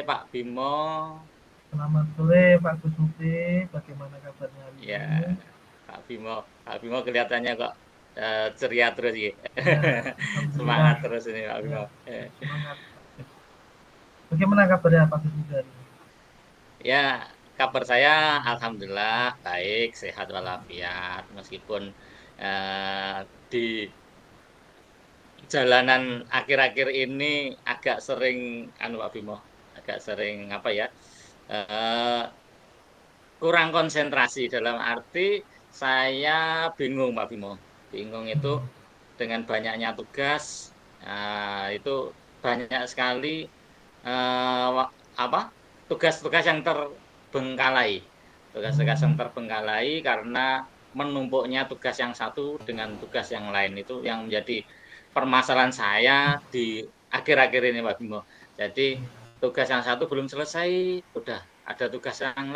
Pak Bimo. Selamat sore Pak Gus Mufti, bagaimana kabarnya hari Ya, ini? Pak Bimo kelihatannya kok ceria terus ya. Ya, Alhamdulillah. Semangat terus ini Pak Ya, Bimo. semangat Pak Gus. Bagaimana kabarnya Pak Gus Mufti hari ini? Ya, kabar saya alhamdulillah baik, sehat walafiat. Meskipun eh, di jalanan akhir-akhir ini agak sering Pak Bimo, agak sering apa ya? eh, Kurang konsentrasi dalam arti saya bingung Pak Bimo. Bingung itu Hmm, dengan banyaknya tugas, itu banyak sekali eh, wa- apa tugas-tugas yang terbengkalai, tugas-tugas yang hmm, terbengkalai karena menumpuknya tugas yang satu dengan tugas yang lain itu yang menjadi permasalahan saya di akhir-akhir ini Pak Bimo. Jadi tugas yang satu belum selesai, udah ada tugas yang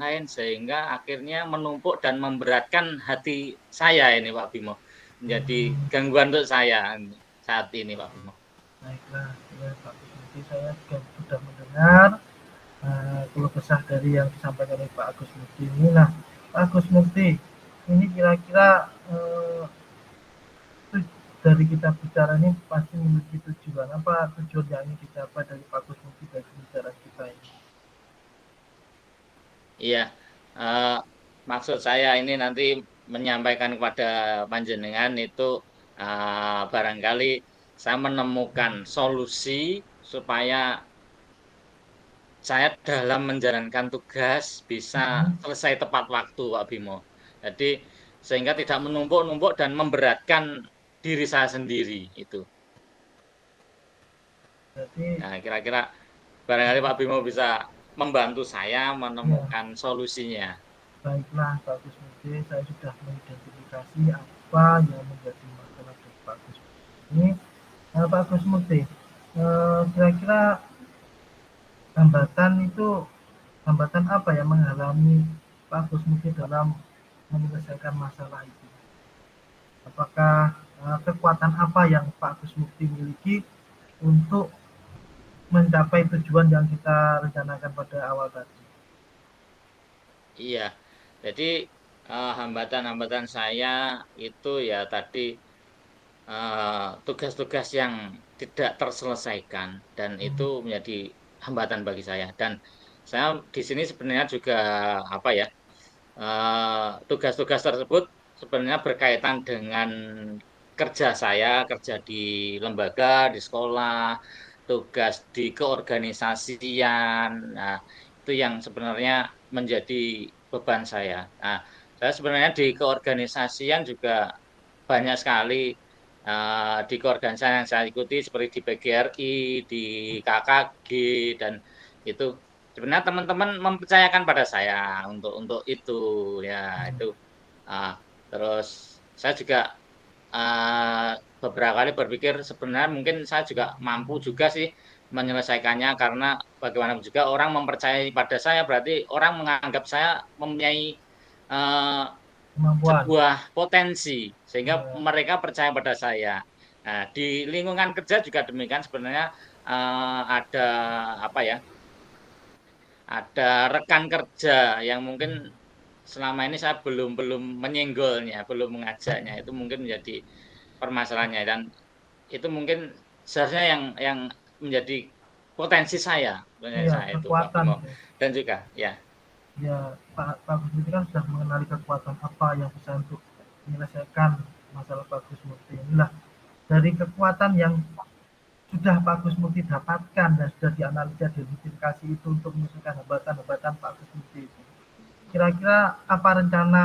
lain sehingga akhirnya menumpuk dan memberatkan hati saya ini Pak Bimo. Menjadi hmm. gangguan untuk saya saat ini Pak Bimo. Baiklah, ya, Pak Gus Mufti, saya juga sudah mendengar keluh kesah dari yang disampaikan oleh Pak Agus Mufti ini. Nah, Pak Agus Mufti, ini kira-kira dari kita bicara ini pasti memiliki tujuan. Apa tujuan yang ingin dicapai dari Pak Gus Mufti dari pembicaraan kita ini? Iya, eh, maksud saya ini nanti menyampaikan kepada panjenengan itu barangkali saya menemukan solusi supaya saya dalam menjalankan tugas bisa Hmm. selesai tepat waktu, Pak Bimo. Jadi sehingga tidak menumpuk-numpuk dan memberatkan diri saya sendiri itu. Jadi, Nah, kira-kira barangkali Pak Bimo bisa membantu saya ya, menemukan solusinya. baiklah Pak Gus Mufti, saya sudah mengidentifikasi apa yang menjadi masalah dari Pak Gus Mufti. Ini Pak Gus Mufti, kira-kira hambatan itu hambatan apa yang menghalangi Pak Gus Mufti dalam menyelesaikan masalah itu? Apakah kekuatan apa yang Pak Gus Mufti miliki untuk mencapai tujuan yang kita rencanakan pada awal tadi? Iya, jadi hambatan-hambatan saya itu ya tadi tugas-tugas yang tidak terselesaikan dan itu Hmm, menjadi hambatan bagi saya. Dan saya di sini sebenarnya juga apa ya tugas-tugas tersebut sebenarnya berkaitan dengan kerja saya, kerja di lembaga, di sekolah, tugas di keorganisasian. Nah, itu yang sebenarnya menjadi beban saya. Nah, saya sebenarnya di keorganisasian juga banyak sekali di keorganisasian yang saya ikuti seperti di PGRI, di KKG dan itu sebenarnya teman-teman mempercayakan pada saya untuk itu ya itu. Ah, terus saya juga ah, beberapa kali berpikir sebenarnya mungkin saya juga mampu juga sih menyelesaikannya karena bagaimanapun juga orang mempercayai pada saya berarti orang menganggap saya mempunyai eh, kemampuan. sebuah potensi sehingga Ya, mereka percaya pada saya. Nah, di lingkungan kerja juga demikian sebenarnya ada apa ya? Ada rekan kerja yang mungkin selama ini saya belum belum menyenggolnya, belum mengajaknya. Itu mungkin menjadi permasalahannya dan itu mungkin seharusnya yang menjadi potensi iya, saya itu Pak kekuatan. Bimo dan juga ya. Ya, Pak Gus Mufti kan sudah mengenali kekuatan apa yang bisa untuk menyelesaikan masalah Pak Gus Mufti. Inilah dari kekuatan yang sudah Pak Gus Mufti dapatkan dan sudah dianalisa diidentifikasi itu untuk menyelesaikan hambatan-hambatan Pak Gus Mufti itu. Kira-kira apa rencana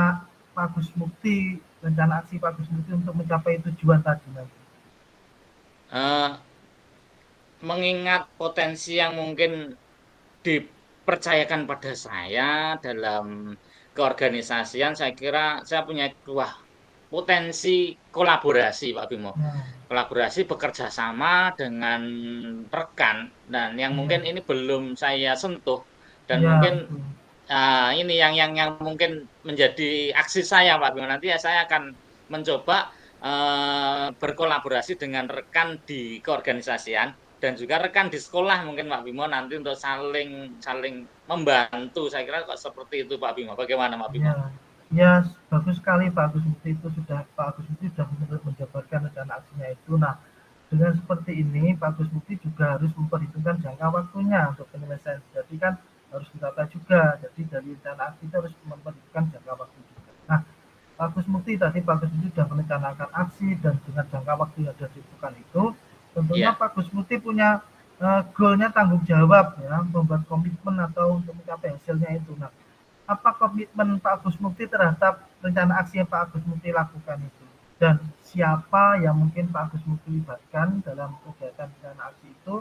Pak Gus Mufti, rencana aksi Pak Gus Mufti untuk mencapai tujuan tadi nanti? Eh, Mengingat potensi yang mungkin dipercayakan pada saya dalam keorganisasian, saya kira saya punya wah potensi kolaborasi, Pak Bimo. Nah, Kolaborasi bekerja sama dengan rekan dan yang iya, mungkin ini belum saya sentuh dan iya mungkin itu. ini yang mungkin menjadi aksi saya, Pak Bimo. Nanti ya saya akan mencoba berkolaborasi dengan rekan di keorganisasian dan juga rekan di sekolah mungkin Pak Bimo nanti untuk saling membantu. Saya kira kok seperti itu Pak Bimo. Bagaimana Pak Bimo? Ya, ya bagus sekali Pak Agus Mufti itu sudah Pak Agus Mufti sudah menjabarkan rencana aksinya itu. Nah, dengan seperti ini Pak Agus Mufti juga harus memperhitungkan jangka waktunya untuk penyelesaian. Jadi kan harus ditata juga. Jadi dari rencana aksi itu harus memperhitungkan jangka waktu juga. Nah, Pak Agus Mufti tadi Pak Agus Mufti sudah merencanakan aksi dan dengan jangka waktu yang sudah ditentukan itu, tentunya Iya. Pak Agus Mufti punya goalnya tanggung jawab ya, membuat komitmen atau untuk mencapai hasilnya itu. Nah, apa komitmen Pak Agus Mufti terhadap rencana aksi yang Pak Agus Mufti lakukan itu? Dan siapa yang mungkin Pak Agus Mufti libatkan dalam kegiatan rencana aksi itu?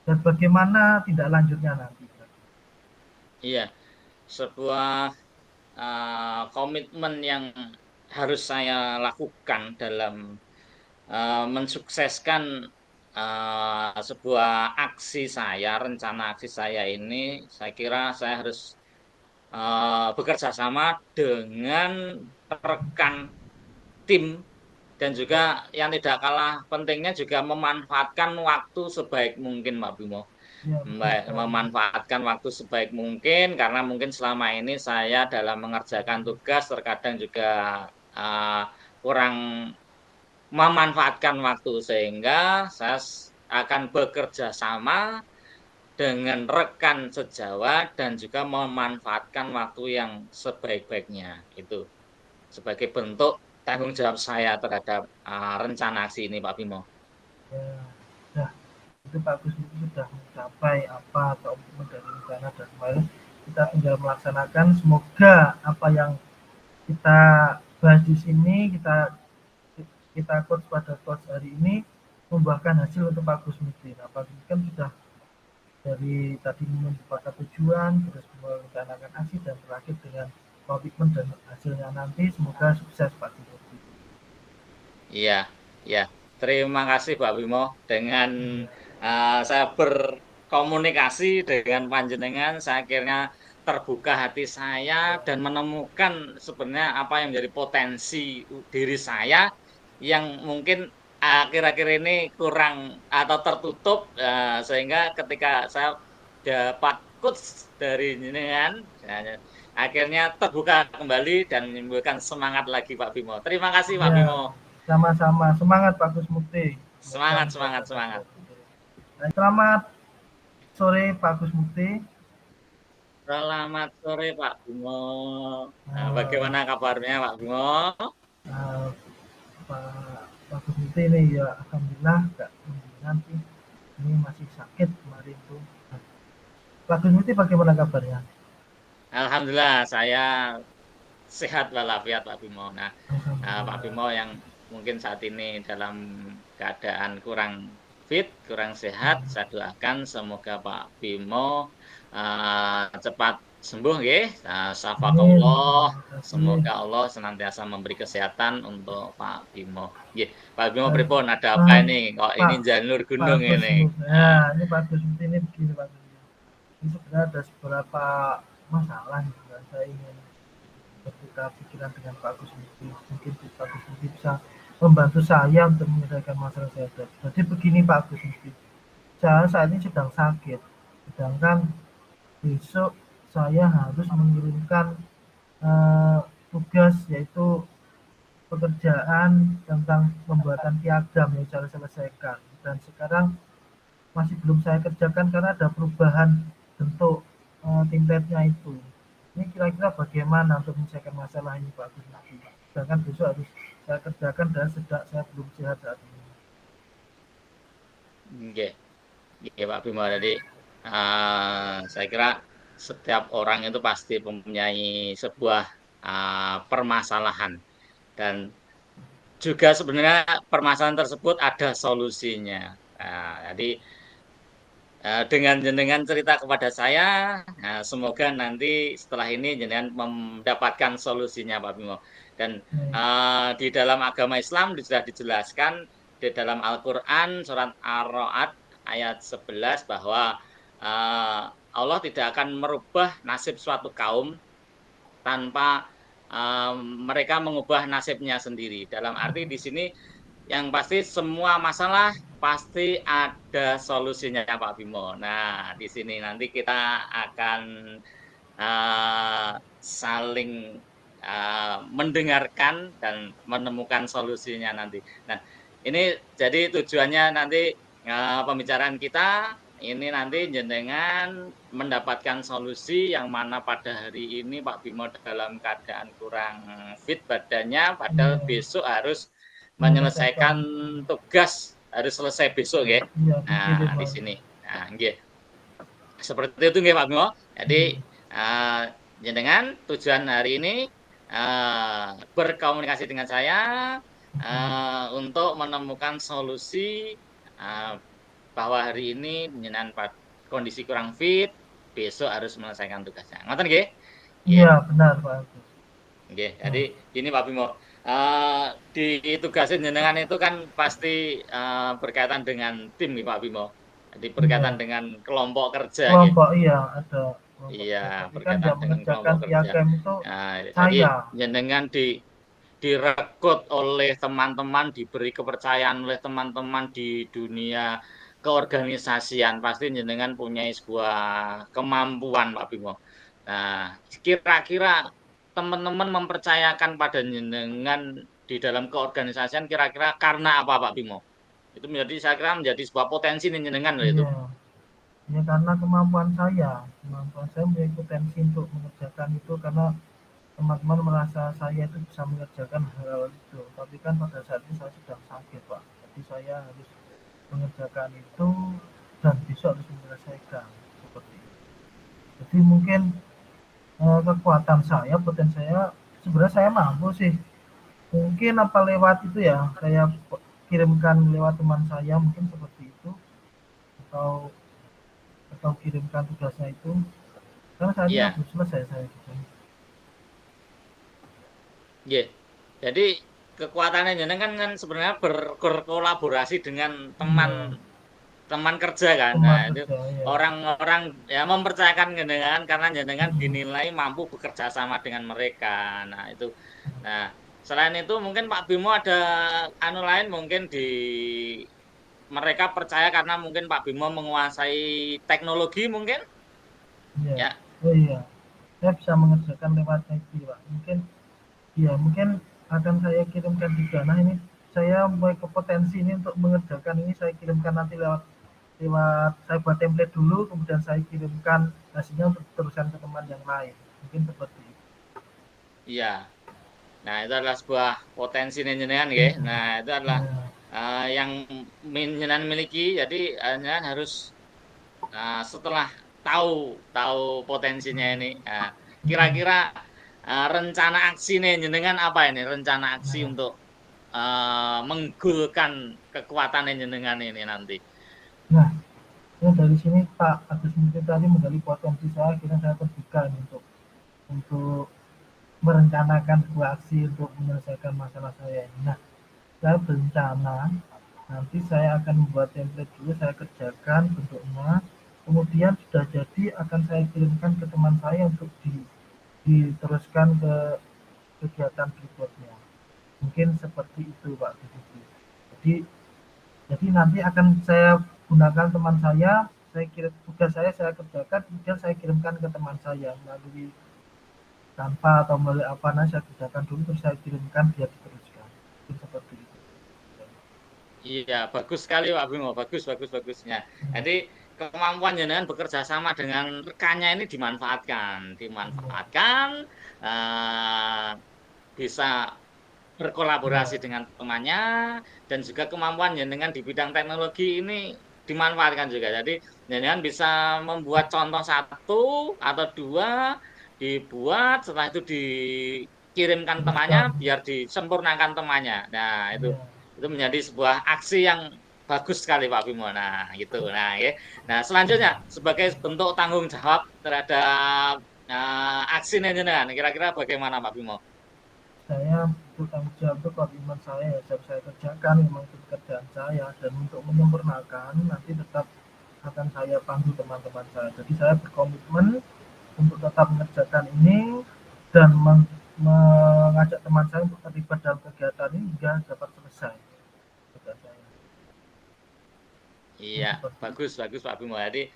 Dan bagaimana tindak lanjutnya nanti? Iya, sebuah komitmen yang harus saya lakukan dalam mensukseskan sebuah aksi saya, rencana aksi saya ini, saya kira saya harus bekerja sama dengan rekan tim dan juga yang tidak kalah pentingnya juga memanfaatkan waktu sebaik mungkin, Pak Bimo. Ya, betul sekali. Memanfaatkan waktu sebaik mungkin karena mungkin selama ini saya dalam mengerjakan tugas terkadang juga uh, kurang memanfaatkan waktu sehingga saya akan bekerja sama dengan rekan sejawat dan juga memanfaatkan waktu yang sebaik-baiknya itu sebagai bentuk tanggung jawab saya terhadap rencana aksi ini Pak Bimo. Ya, nah, itu Pak Agus Mufti sudah mencapai apa atau dari rencana dan kemarin kita tinggal melaksanakan. Semoga apa yang kita bahas di sini, kita quotes pada quotes hari ini membuahkan hasil untuk Pak Gus Mufti. Nah, Pak Gus kan sudah dari tadi menyepakati tujuan, terus merencanakan aksi dan terakhir dengan komitmen dan hasilnya nanti semoga sukses Pak Gus Mufti. Iya, ya. Terima kasih Pak Bimo. Dengan Iya, saya berkomunikasi dengan panjenengan, saya akhirnya terbuka hati saya dan menemukan sebenarnya apa yang menjadi potensi diri saya yang mungkin akhir-akhir ini kurang atau tertutup, sehingga ketika saya dapat coach dari jenengan, akhirnya terbuka kembali dan menimbulkan semangat lagi Pak Bimo. Terima kasih Pak iya, Bimo. sama-sama semangat Pak Gus Mufti. Semoga Semangat, semangat, mencapai semangat. target. Selamat sore Pak Gus Mufti. Selamat sore Pak Bimo. Nah, Eh, bagaimana kabarnya Pak Bimo? eh, Pak Gus Mufti ini ya alhamdulillah nggak mendingan sih. Ini masih sakit kemarin tuh. Pak Gus Mufti bagaimana kabarnya? Alhamdulillah saya sehat walafiat Pak Bimo. Nah, Pak Alhamdulillah. Bimo yang mungkin saat ini dalam keadaan kurang fit, kurang sehat, saya doakan semoga Pak Bimo cepat sembuh nggih. Amin. Syafakallah. Terima kasih. Semoga Allah senantiasa memberi kesehatan untuk Pak Bimo. Nggih, Pak Bimo Dan pripun ada apa Pak ini? Kok ini Pak jalur Pak gunung Gus ini? Mufti. Nah, Ya, ini Pak Gus Mufti ini begini Pak Gus. Ini sebenarnya ada beberapa masalah nih yang saya ingin bertukar pikiran dengan Pak Gus Mufti. Mungkin Pak Gus Mufti bisa membantu saya untuk menyelesaikan masalah saya. Jadi begini Pak Gus Mufti. Saya saat ini sedang sakit. Sedangkan besok saya harus mengirimkan eh, tugas yaitu pekerjaan tentang pembuatan piagam yang saya selesaikan dan sekarang masih belum saya kerjakan karena ada perubahan bentuk template-nya itu. Ini kira-kira bagaimana untuk menyelesaikan masalah ini Pak Gus Nabi? Sedangkan besok harus saya kerjakan dan sedang saya belum sehat saat ini. nggih. Nggih Pak Bimo tadi saya kira setiap orang itu pasti mempunyai sebuah permasalahan dan juga sebenarnya permasalahan tersebut ada solusinya. Jadi dengan jenengan cerita kepada saya, semoga nanti setelah ini jenengan mendapatkan solusinya Pak Bimo. Dan Hmm. di dalam agama Islam sudah dijelaskan di dalam Al-Quran surat Ar-Ra'd ayat 11 bahwa Allah tidak akan merubah nasib suatu kaum tanpa mereka mengubah nasibnya sendiri. Dalam arti di sini yang pasti semua masalah pasti ada solusinya Pak Bimo. Nah, di sini nanti kita akan saling mendengarkan dan menemukan solusinya nanti. Nah, ini jadi tujuannya nanti pembicaraan kita ini nanti jenengan mendapatkan solusi yang mana pada hari ini Pak Bimo dalam keadaan kurang fit badannya, padahal Iya, besok harus menyelesaikan. menyelesaikan tugas, harus selesai besok ya. Iya, dikirim Nah, di Mas. sini. Nah, nggih. Seperti itu nggih Pak Bimo. Jadi Iya. jenengan tujuan hari ini berkomunikasi dengan saya untuk menemukan solusi bahwa hari ini jenengan kondisi kurang fit, besok harus menyelesaikan tugasnya. Ngoten nggih? Nggih. Iya, benar Pak Agus. Nggih. Nah, Jadi ini Pak Bimo, di tugasin jenengan itu kan pasti berkaitan dengan tim nih Pak Bimo. Jadi berkaitan iya. dengan kelompok kerja nggih. Kelompok iya ada kelompok Iya, kerja. Tapi kan berkaitan yang dengan mengerjakan kelompok kerja. piagam itu Nah, jadi saya. jenengan direkrut oleh teman-teman, diberi kepercayaan oleh teman-teman di dunia keorganisasian. Pasti jenengan punya sebuah kemampuan, Pak Bimo. Nah, kira-kira teman-teman mempercayakan pada jenengan di dalam keorganisasian kira-kira karena apa, Pak Bimo? Itu menjadi saya kira menjadi sebuah potensi nih jenengan loh itu. Iya. Ya karena kemampuan saya punya potensi untuk mengerjakan itu karena teman-teman merasa saya itu bisa mengerjakan hal itu. Tapi kan pada saat itu saya sedang sakit Pak. Jadi saya harus mengerjakan itu dan besok harus menyelesaikan seperti itu. Jadi mungkin kekuatan saya, potensi saya sebenarnya saya mampu sih. Mungkin apa lewat itu ya, saya kirimkan lewat teman saya mungkin seperti itu atau kirimkan tugasnya itu karena saat ini kan Iya, belum selesai saya gitu. yeah. Jadi kekuatannya jenengan kan sebenarnya berkolaborasi dengan Iya, teman kerja kan. teman Nah, itu kerja ya. orang-orang ya mempercayakan jenengan karena jenengan dinilai mampu bekerja sama dengan mereka. Nah, itu. Nah, selain itu mungkin Pak Bimo ada anu lain mungkin di mereka percaya karena mungkin Pak Bimo menguasai teknologi mungkin Iya. ya. Oh iya, saya bisa mengerjakan lewat IT Pak. Mungkin ya mungkin akan saya kirimkan juga. Nah ini saya mulai ke potensi ini untuk mengerjakan ini saya kirimkan nanti lewat lewat saya buat template dulu kemudian saya kirimkan hasilnya untuk teruskan ke teman yang lain. Mungkin seperti itu. Iya. Nah, itu adalah sebuah potensi jenengan nggih. Nah, itu adalah Iya, yang jenengan miliki. Jadi jenengan harus setelah tahu tahu potensinya ini, kira-kira rencana aksi nih jenengan apa ini? Rencana aksi nah, untuk menggulkan kekuatan jenengan ini nanti. nah, ya dari sini Pak Agus mungkin tadi menggali potensi saya, kira saya terbuka nih untuk merencanakan sebuah aksi untuk menyelesaikan masalah saya ini. Nah, saya berencana nanti saya akan membuat template dulu, saya kerjakan bentuknya, kemudian sudah jadi akan saya kirimkan ke teman saya untuk diteruskan ke kegiatan berikutnya. Mungkin seperti itu Pak Didi. Jadi jadi nanti akan saya gunakan teman saya kirim tugas saya kerjakan, kemudian saya kirimkan ke teman saya melalui tanpa atau melalui apa nah saya kerjakan dulu terus saya kirimkan biar diteruskan. Mungkin seperti itu. Iya, bagus sekali Pak Bimo, bagus bagus bagusnya. Hmm, Jadi kemampuan jenengan bekerja sama dengan rekannya ini iya, dimanfaatkan, bisa berkolaborasi iya, dengan temannya dan juga kemampuan jenengan di bidang teknologi ini dimanfaatkan juga. Jadi jenengan bisa membuat contoh satu atau dua, dibuat setelah itu dikirimkan temannya teruskan. biar disempurnakan temannya. Nah, Iya, itu menjadi sebuah aksi yang bagus sekali Pak Bimo. Nah, gitu. Nah, ya. Nah, selanjutnya sebagai bentuk tanggung jawab terhadap aksi jenengan, kira-kira bagaimana Pak Bimo? saya bertanggung jawab untuk komitmen saya ya siap saya kerjakan memang itu pekerjaan saya dan untuk menyempurnakan nanti tetap akan saya pandu teman-teman saya. Jadi saya berkomitmen untuk tetap mengerjakan ini dan mengajak teman saya untuk terlibat dalam kegiatan ini hingga dapat selesai. Tugas saya. Iya, seperti itu. bagus, bagus Pak Bimo. Jadi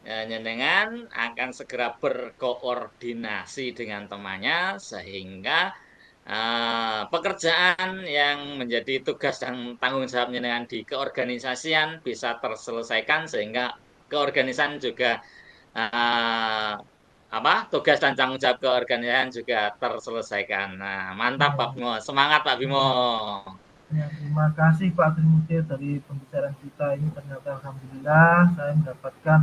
jenengan akan segera berkoordinasi dengan temannya sehingga pekerjaan yang menjadi tugas dan tanggung jawab jenengan di keorganisasian bisa terselesaikan sehingga keorganisasian juga eh, apa tugas dan tanggung jawab keorganisasian juga terselesaikan. Nah, mantap Ya, Pak Bimo. Semangat Pak Bimo. ya. Ya, terima kasih Pak Trimudin dari pembicaraan kita ini ternyata alhamdulillah saya mendapatkan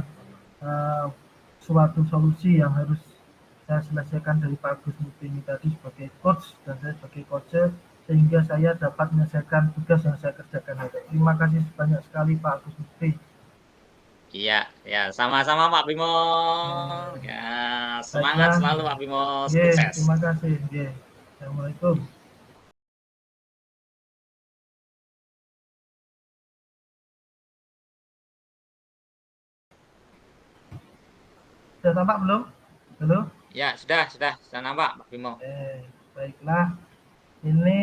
uh, suatu solusi yang harus saya selesaikan dari Pak Agus Muti ini tadi sebagai coach dan saya sebagai coach sehingga saya dapat menyelesaikan tugas yang saya kerjakan hari. Terima kasih banyak sekali Pak Agus Muti. Iya, ya, sama-sama Pak Bimo. Ya, semangat Baiklah, selalu Pak Bimo, sukses. terima kasih. Assalamualaikum. Sudah tampak belum? Belum? Ya, sudah nampak Pak Bimo. Baiklah. Ini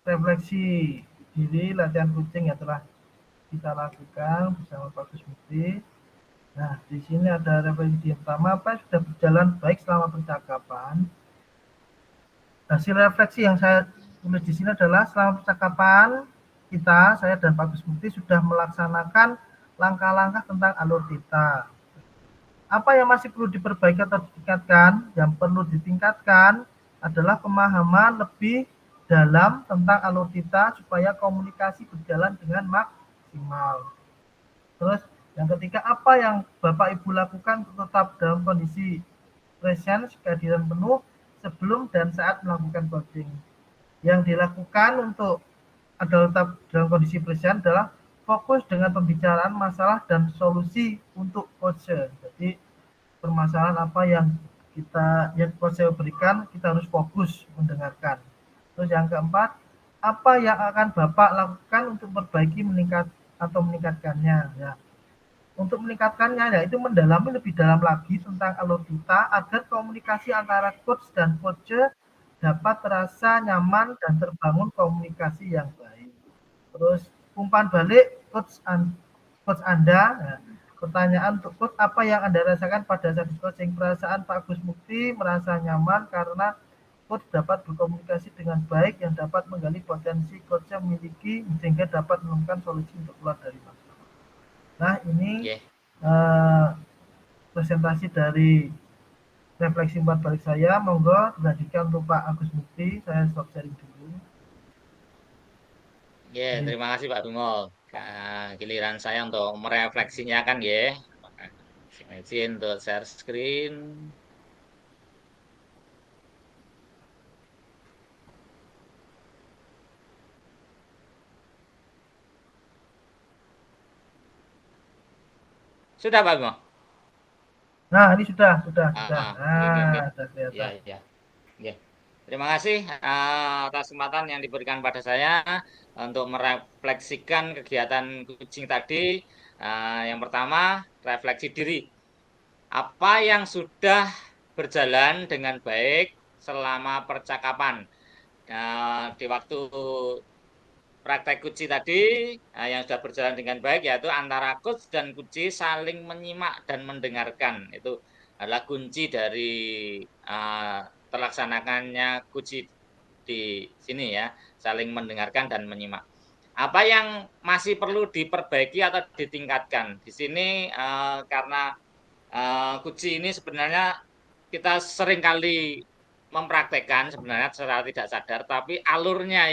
refleksi diri latihan kucing yang telah kita lakukan bersama Pak Gus Mukti. Nah, di sini ada refleksi yang pertama, apa sudah berjalan baik selama percakapan. Hasil refleksi yang saya tulis di sini adalah selama percakapan kita, saya dan Pak Gus Mukti sudah melaksanakan langkah-langkah tentang alur kita. Apa yang masih perlu diperbaiki atau ditingkatkan? Yang perlu ditingkatkan adalah pemahaman lebih dalam tentang alur kita supaya komunikasi berjalan dengan maksimal. Terus yang ketiga, apa yang Bapak Ibu lakukan untuk tetap dalam kondisi presence, kehadiran penuh sebelum dan saat melakukan coaching. Yang dilakukan untuk adalah tetap dalam kondisi present adalah fokus dengan pembicaraan masalah dan solusi untuk coaching. Jadi permasalahan apa yang saya berikan, kita harus fokus mendengarkan. Terus yang keempat, apa yang akan Bapak lakukan untuk memperbaiki meningkatkannya ya. Untuk meningkatkannya ya itu mendalami lebih dalam lagi tentang alur kita agar komunikasi antara coach dan coach dapat terasa nyaman dan terbangun komunikasi yang baik. Terus umpan balik coach Anda ya. Pertanyaan untuk coach, apa yang Anda rasakan pada saat coaching? Perasaan Pak Gus Mukti merasa nyaman karena coach dapat berkomunikasi dengan baik yang dapat menggali potensi coach yang memiliki sehingga dapat menemukan solusi untuk keluar dari masalah. Nah, ini Yeah. presentasi dari refleksi umpan balik saya. Monggo dilanjutkan untuk Pak Agus Mukti. Saya stop sharing dulu. Terima kasih Pak Bimo. Giliran saya untuk merefleksinya kan ya. Izin untuk share screen. Sudah Pak Bimo? Nah, ini sudah. Oke. Sudah Ya, kelihatan. ya. Ya. Terima kasih atas kesempatan yang diberikan pada saya untuk merefleksikan kegiatan kucing tadi. Yang pertama, refleksi diri. Apa yang sudah berjalan dengan baik selama percakapan? Di waktu praktek kunci tadi yang sudah berjalan dengan baik yaitu antara coach dan kunci saling menyimak dan mendengarkan. Itu adalah kunci dari terlaksanakannya kunci di sini ya, saling mendengarkan dan menyimak. Apa yang masih perlu diperbaiki atau ditingkatkan? Di sini karena kunci ini sebenarnya kita seringkali mempraktekkan sebenarnya secara tidak sadar, tapi alurnya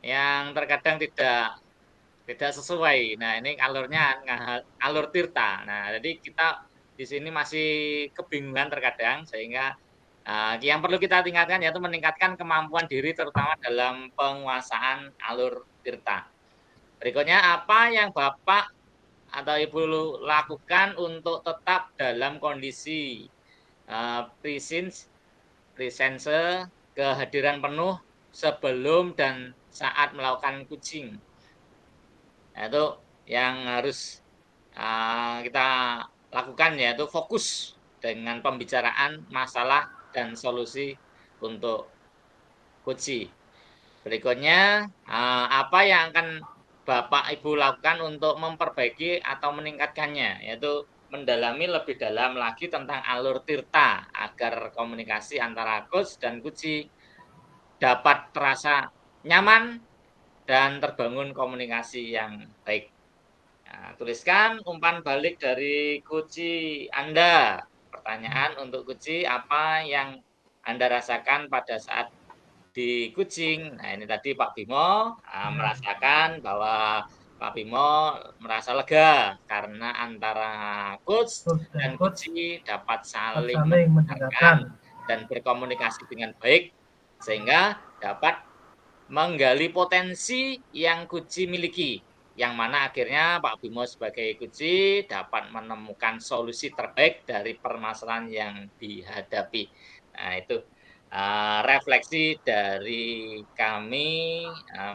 yang terkadang tidak sesuai. Nah, ini alurnya alur tirta. Nah, jadi kita di sini masih kebingungan terkadang sehingga yang perlu kita tingkatkan yaitu meningkatkan kemampuan diri terutama dalam penguasaan alur tirta. Berikutnya apa yang Bapak atau Ibu lakukan untuk tetap dalam kondisi presence, kehadiran penuh sebelum dan saat melakukan kucing. Nah, itu yang harus kita lakukan yaitu fokus dengan pembicaraan masalah dan solusi untuk kunci. Berikutnya, apa yang akan Bapak Ibu lakukan untuk memperbaiki atau meningkatkannya, yaitu mendalami lebih dalam lagi tentang alur tirta agar komunikasi antara coach dan kuci dapat terasa nyaman dan terbangun komunikasi yang baik. Nah, tuliskan umpan balik dari kunci Anda. Pertanyaan untuk kunci, apa yang Anda rasakan pada saat di Kucing? Nah, ini tadi Pak Bimo Ya, merasakan bahwa Pak Bimo merasa lega karena antara coach coach dan dan coach kunci dapat dapat saling saling mendengarkan. mendengarkan dan berkomunikasi dengan baik sehingga dapat menggali potensi yang Kuci miliki, yang mana akhirnya Pak Bimo sebagai Kuci dapat menemukan solusi terbaik dari permasalahan yang dihadapi. Nah, itu refleksi dari kami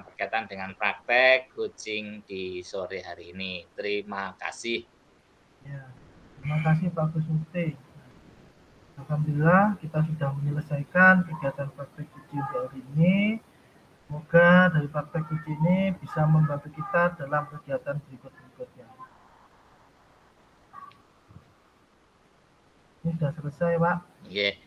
berkaitan dengan praktek kucing di sore hari ini. Terima kasih. Ya, terima kasih Pak Gus Mufti. Alhamdulillah kita sudah menyelesaikan kegiatan praktek uji hari ini. Semoga dari praktek uji ini bisa membantu kita dalam kegiatan berikut-berikutnya. Ini sudah selesai, Pak. Yeah.